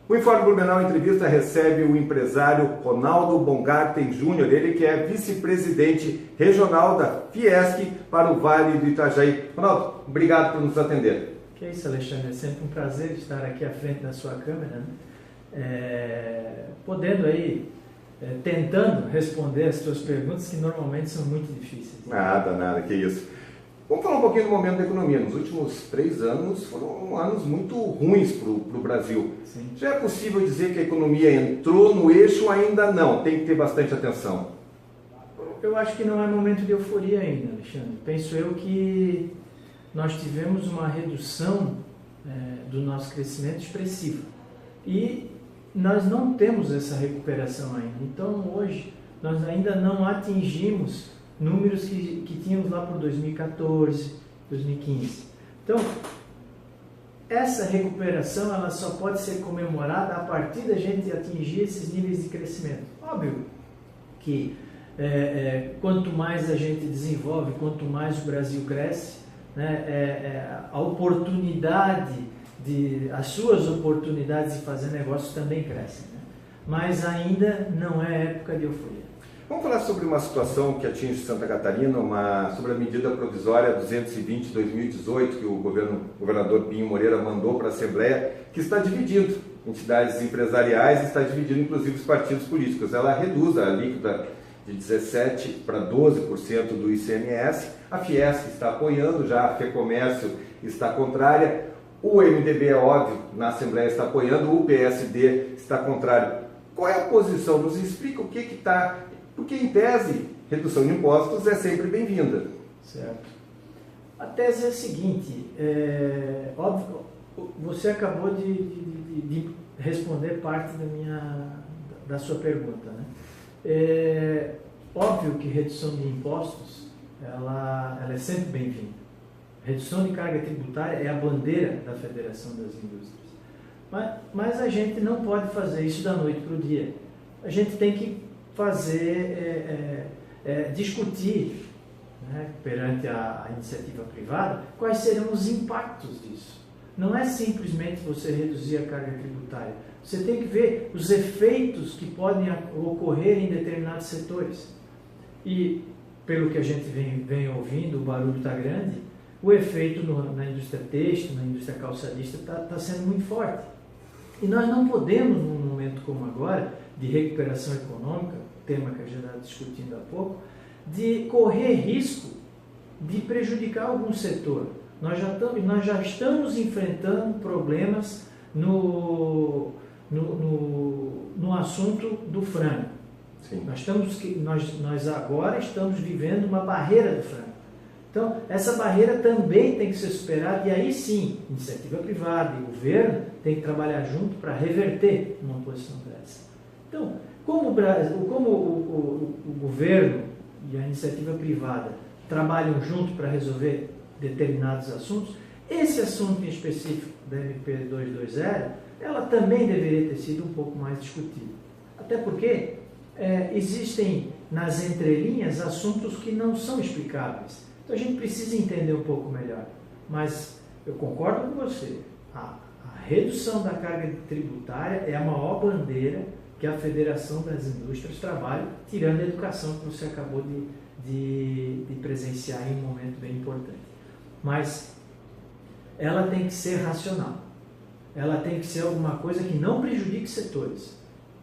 O Informe Blumenau Entrevista recebe o empresário Ronaldo Bongarten Júnior, ele que é vice-presidente regional da Fiesc para o Vale do Itajaí. Ronaldo, obrigado por nos atender. Que é isso, Alexandre, é sempre um prazer estar aqui à frente da sua câmera, né? Podendo aí, tentando responder as suas perguntas que normalmente são muito difíceis. Nada, que isso. Vamos falar um pouquinho do momento da economia. Nos últimos 3 anos foram anos muito ruins para o Brasil. Sim. Já é possível dizer que a economia entrou no eixo ou ainda não? Tem que ter bastante atenção. Eu acho que não é momento de euforia ainda, Alexandre. Penso eu que nós tivemos uma redução do nosso crescimento expressiva. E nós não temos essa recuperação ainda. Então, hoje, nós ainda não atingimos números que tínhamos lá por 2014, 2015. Então, essa recuperação ela só pode ser comemorada a partir da gente atingir esses níveis de crescimento. Óbvio que quanto mais a gente desenvolve, quanto mais o Brasil cresce, né, a oportunidade as suas oportunidades de fazer negócio também crescem, né? Mas ainda não é época de euforia. Vamos falar sobre uma situação que atinge Santa Catarina, sobre a medida provisória 220/2018 que o governador Pinho Moreira mandou para a Assembleia, que está dividindo entidades empresariais, está dividindo inclusive os partidos políticos. Ela reduz a alíquota de 17% para 12% do ICMS. A Fiesc está apoiando, já a FEComércio está contrária. O MDB, é óbvio, na Assembleia está apoiando, o PSD está contrário. Qual é a posição? Nos explica o que está... Porque, em tese, redução de impostos é sempre bem-vinda. Certo. A tese é a seguinte, óbvio, você acabou de responder parte da sua pergunta, né? Óbvio que redução de impostos, ela é sempre bem-vinda. Redução de carga tributária é a bandeira da Federação das Indústrias. Mas a gente não pode fazer isso da noite para o dia. A gente tem que discutir, né, perante a iniciativa privada quais serão os impactos disso. Não é simplesmente você reduzir a carga tributária. Você tem que ver os efeitos que podem ocorrer em determinados setores. E, pelo que a gente vem ouvindo, o barulho está grande, o efeito na indústria têxtil, na indústria calçadista está sendo muito forte. E nós não podemos, num momento como agora, de recuperação econômica, tema que a gente estava discutindo há pouco, de correr risco de prejudicar algum setor. Nós já estamos enfrentando problemas no assunto do frango. Sim. Nós agora estamos vivendo uma barreira do frango. Então, essa barreira também tem que ser superada e aí sim, iniciativa privada e governo tem que trabalhar junto para reverter uma posição dessa. Então, como o governo e a iniciativa privada trabalham junto para resolver determinados assuntos, esse assunto em específico da MP 220, ela também deveria ter sido um pouco mais discutida. Até porque existem nas entrelinhas assuntos que não são explicáveis. Então a gente precisa entender um pouco melhor. Mas eu concordo com você, a redução da carga tributária é a maior bandeira que a Federação das Indústrias trabalha, tirando a educação que você acabou de presenciar em um momento bem importante. Mas ela tem que ser racional. Ela tem que ser alguma coisa que não prejudique setores.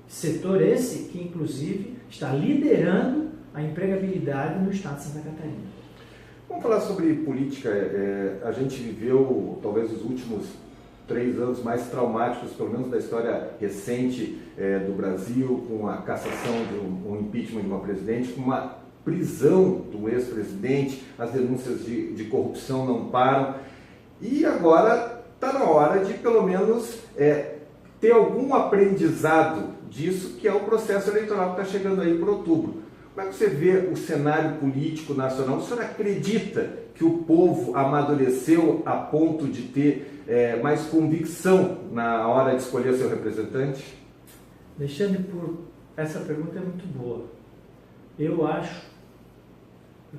Setor esse que, inclusive, está liderando a empregabilidade no estado de Santa Catarina. Vamos falar sobre política. A gente viveu, talvez, os últimos 3 anos mais traumáticos, pelo menos da história recente do Brasil, com a cassação de um impeachment de uma presidente, com uma prisão do ex-presidente, as denúncias de corrupção não param. E agora está na hora de, pelo menos, ter algum aprendizado disso, que é o processo eleitoral que está chegando aí para outubro. Como é que você vê o cenário político nacional? O senhor acredita que o povo amadureceu a ponto de ter mais convicção na hora de escolher seu representante? Alexandre, essa pergunta é muito boa. Eu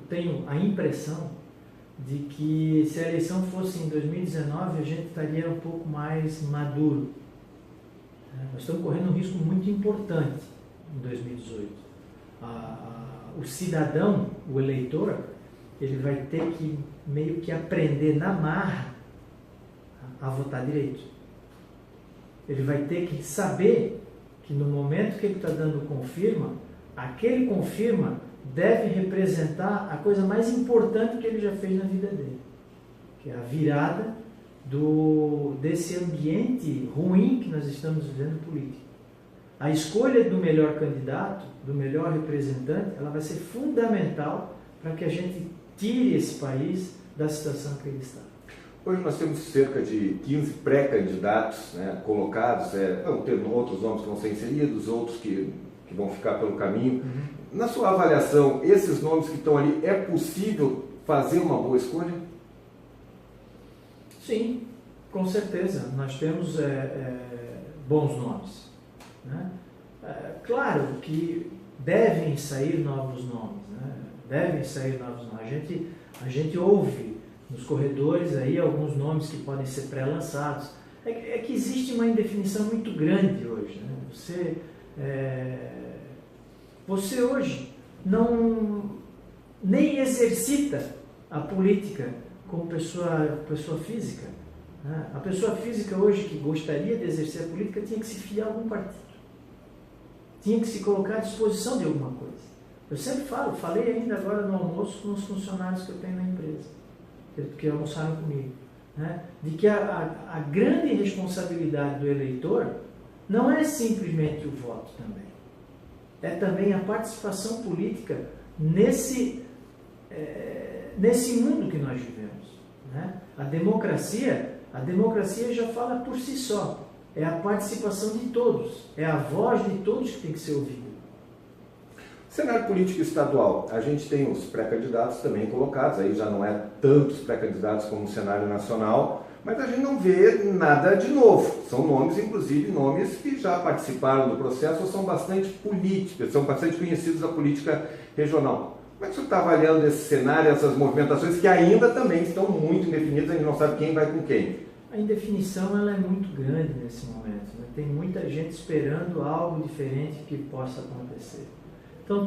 tenho a impressão de que se a eleição fosse em 2019, a gente estaria um pouco mais maduro. Nós estamos correndo um risco muito importante em 2018. O cidadão, o eleitor, ele vai ter que meio que aprender na marra a votar direito. Ele vai ter que saber que no momento que ele está dando confirma, aquele confirma deve representar a coisa mais importante que ele já fez na vida dele, que é a virada desse ambiente ruim que nós estamos vivendo político. A escolha do melhor candidato, do melhor representante, ela vai ser fundamental para que a gente tire esse país da situação que ele está. Hoje nós temos cerca de 15 pré-candidatos, né, colocados, vão ter outros nomes que vão ser inseridos, outros que vão ficar pelo caminho. Na sua avaliação, esses nomes que estão ali, é possível fazer uma boa escolha? Sim, com certeza. Nós temos bons nomes, né? Claro que devem sair novos nomes, né? Devem sair novos nomes. A gente ouve nos corredores aí alguns nomes que podem ser pré-lançados. É que existe uma indefinição muito grande hoje, né? Você hoje nem exercita a política como pessoa física, né? A pessoa física hoje que gostaria de exercer a política tinha que se fiar a algum partido, tinha que se colocar à disposição de alguma coisa. Eu sempre falei ainda agora no almoço com os funcionários que eu tenho na empresa, que almoçaram comigo, né? De que a grande responsabilidade do eleitor não é simplesmente o voto também. É também a participação política nesse mundo que nós vivemos, né? A democracia já fala por si só. É a participação de todos, é a voz de todos que tem que ser ouvida. Cenário político estadual, a gente tem os pré-candidatos também colocados, aí já não é tantos pré-candidatos como o cenário nacional, mas a gente não vê nada de novo. São nomes, inclusive, nomes que já participaram do processo ou são bastante políticos, são bastante conhecidos da política regional. Como é que você está avaliando esse cenário, essas movimentações que ainda também estão muito indefinidas, a gente não sabe quem vai com quem? A indefinição ela é muito grande nesse momento, né? Tem muita gente esperando algo diferente que possa acontecer. Então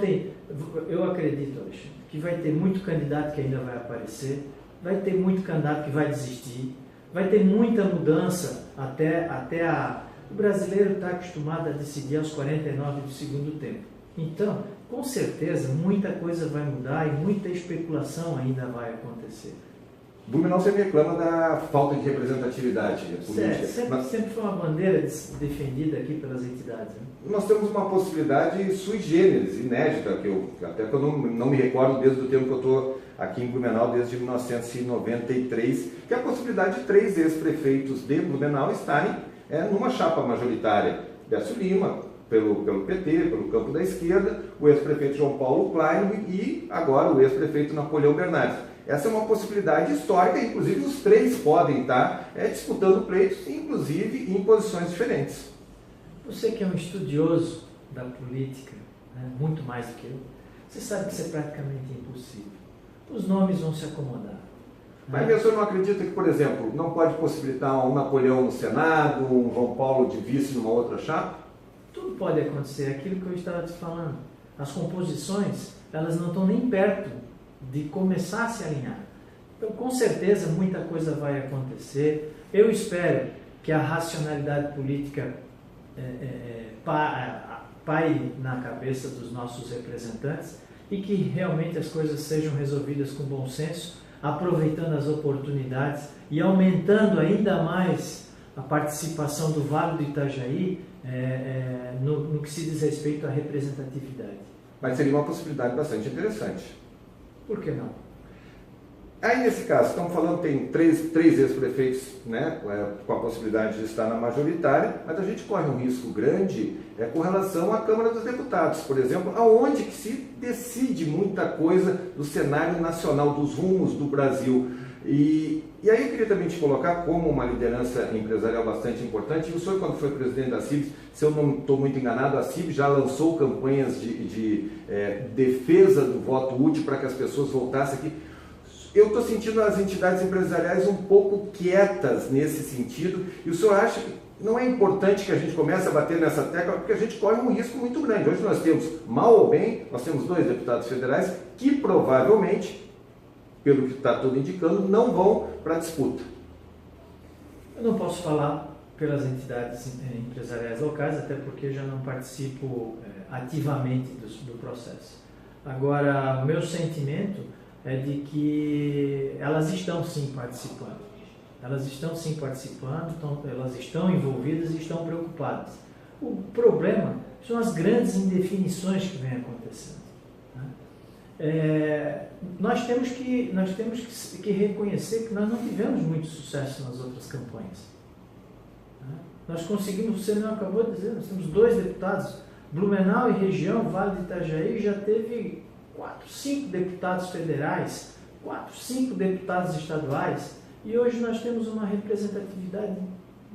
eu acredito, Alexandre, que vai ter muito candidato que ainda vai aparecer, vai ter muito candidato que vai desistir, vai ter muita mudança o brasileiro está acostumado a decidir aos 49 do segundo tempo. Então, com certeza, muita coisa vai mudar e muita especulação ainda vai acontecer. Blumenau sempre reclama da falta de representatividade política. Sempre foi uma bandeira defendida aqui pelas entidades, né? Nós temos uma possibilidade sui generis, inédita, que eu não me recordo desde o tempo que eu estou aqui em Blumenau, desde 1993, que é a possibilidade de 3 ex-prefeitos de Blumenau estarem numa chapa majoritária. Décio Lima, pelo PT, pelo campo da esquerda, o ex-prefeito João Paulo Klein e agora o ex-prefeito Napoleão Bernardes. Essa é uma possibilidade histórica, inclusive os 3 podem estar disputando pleitos, inclusive em posições diferentes. Você que é um estudioso da política, né, muito mais do que eu, você sabe que isso é praticamente impossível. Os nomes vão se acomodar. Mas o senhor não acredita que, por exemplo, não pode possibilitar um Napoleão no Senado, um João Paulo de vice numa outra chapa? Tudo pode acontecer, aquilo que eu estava te falando. As composições, elas não estão nem perto de começar a se alinhar. Então, com certeza, muita coisa vai acontecer. Eu espero que a racionalidade política paire na cabeça dos nossos representantes e que realmente as coisas sejam resolvidas com bom senso, aproveitando as oportunidades e aumentando ainda mais a participação do Vale do Itajaí no que se diz respeito à representatividade. Mas seria uma possibilidade bastante interessante. Por que não? Aí, nesse caso, estamos falando, tem três ex-prefeitos, né, com a possibilidade de estar na majoritária, mas a gente corre um risco grande com relação à Câmara dos Deputados, por exemplo, aonde que se decide muita coisa do cenário nacional, dos rumos do Brasil. E aí eu queria também te colocar como uma liderança empresarial bastante importante. E o senhor, quando foi presidente da CIB, se eu não estou muito enganado, a CIB já lançou campanhas de defesa do voto útil para que as pessoas voltassem aqui. Eu estou sentindo as entidades empresariais um pouco quietas nesse sentido. E o senhor acha que não é importante que a gente comece a bater nessa tecla, porque a gente corre um risco muito grande. Hoje nós temos, mal ou bem, nós temos 2 deputados federais que provavelmente, pelo que está tudo indicando, não vão para a disputa. Eu não posso falar pelas entidades empresariais locais, até porque já não participo ativamente do processo. Agora, o meu sentimento é de que elas estão sim participando. Elas estão sim participando, elas estão envolvidas e estão preocupadas. O problema são as grandes indefinições que vêm acontecendo. Nós temos que reconhecer que nós não tivemos muito sucesso nas outras campanhas. Nós conseguimos, você não acabou de dizer, nós temos 2 deputados, Blumenau e região, Vale do Itajaí, já teve 4, 5 deputados federais, 4, 5 deputados estaduais, e hoje nós temos uma representatividade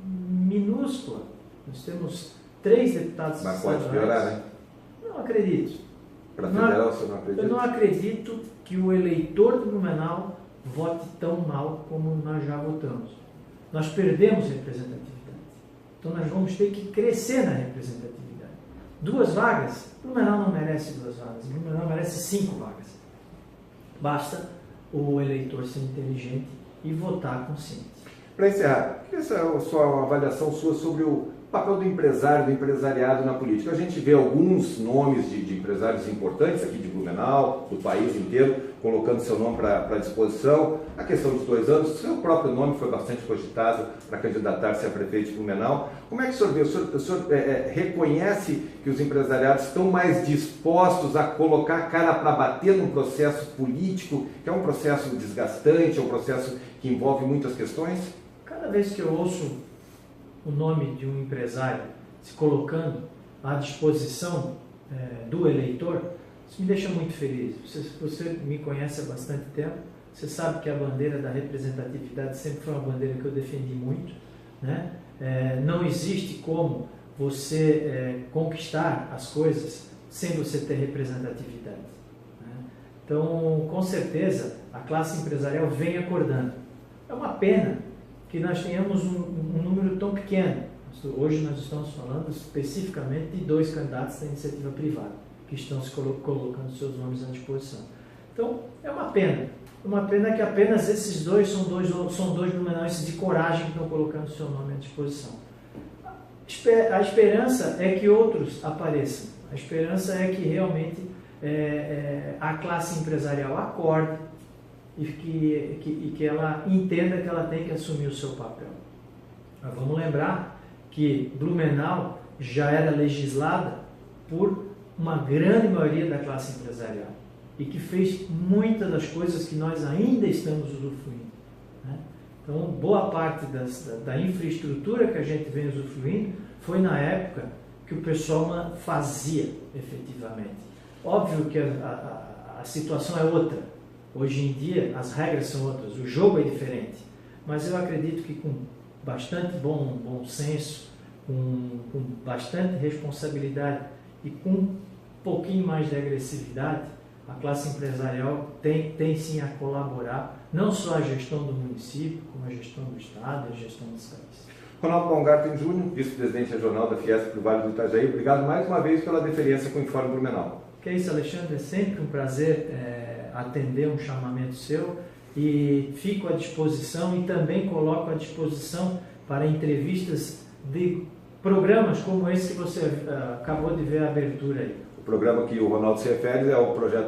minúscula. Nós temos 3 deputados estaduais. Mas pode piorar, né? Não acredito. Para federal você não acredita? Eu não acredito que o eleitor de Blumenau vote tão mal como nós já votamos. Nós perdemos representatividade. Então nós vamos ter que crescer na representatividade. 2 vagas, Blumenau não merece 2 vagas, Blumenau merece 5 vagas. Basta o eleitor ser inteligente e votar consciente. Para encerrar, essa é a sua avaliação sua sobre o papel do empresário, do empresariado na política. A gente vê alguns nomes de empresários importantes aqui de Blumenau, do país inteiro, colocando seu nome para disposição. A questão dos 2 anos, seu próprio nome foi bastante cogitado para candidatar-se a prefeito de Blumenau. Como é que o senhor vê? O senhor reconhece que os empresariados estão mais dispostos a colocar a cara para bater num processo político, que é um processo desgastante, é um processo que envolve muitas questões? Cada vez que eu ouço o nome de um empresário se colocando à disposição do eleitor, isso me deixa muito feliz. Você me conhece há bastante tempo, você sabe que a bandeira da representatividade sempre foi uma bandeira que eu defendi muito, né? Não existe como você conquistar as coisas sem você ter representatividade, né? Então, com certeza, a classe empresarial vem acordando. É uma pena que nós tenhamos um número tão pequeno. Hoje nós estamos falando especificamente de 2 candidatos da iniciativa privada, que estão se colocando seus nomes à disposição. Então, é uma pena que apenas esses 2 são dois blumenauenses de coragem que estão colocando seu nome à disposição. A esperança é que outros apareçam. A esperança é que realmente a classe empresarial acorde e que ela entenda que ela tem que assumir o seu papel. Mas vamos lembrar que Blumenau já era legislada por uma grande maioria da classe empresarial e que fez muitas das coisas que nós ainda estamos usufruindo, né? Então, boa parte da infraestrutura que a gente vem usufruindo foi na época que o pessoal fazia efetivamente. Óbvio que a situação é outra. Hoje em dia as regras são outras, o jogo é diferente, mas eu acredito que com bastante bom senso, com bastante responsabilidade e com um pouquinho mais de agressividade, a classe empresarial tem sim a colaborar, não só a gestão do município, como a gestão do Estado e a gestão dos países. Ronaldo Baumgarten Júnior, vice-presidente regional da Fiesp do Vale do Itajaí, obrigado mais uma vez pela deferência com o Informe Blumenau. Que é isso, Alexandre, é sempre um prazer atender um chamamento seu e fico à disposição e também coloco à disposição para entrevistas de programas como esse que você acabou de ver a abertura aí. O programa que o Ronaldo se refere é o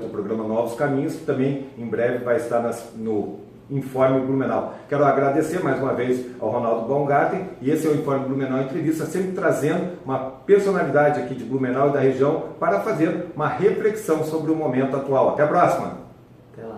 programa Novos Caminhos, que também em breve vai estar no Informe Blumenau. Quero agradecer mais uma vez ao Ronaldo Baumgarten, e esse é o Informe Blumenau Entrevista, sempre trazendo uma personalidade aqui de Blumenau e da região para fazer uma reflexão sobre o momento atual. Até a próxima!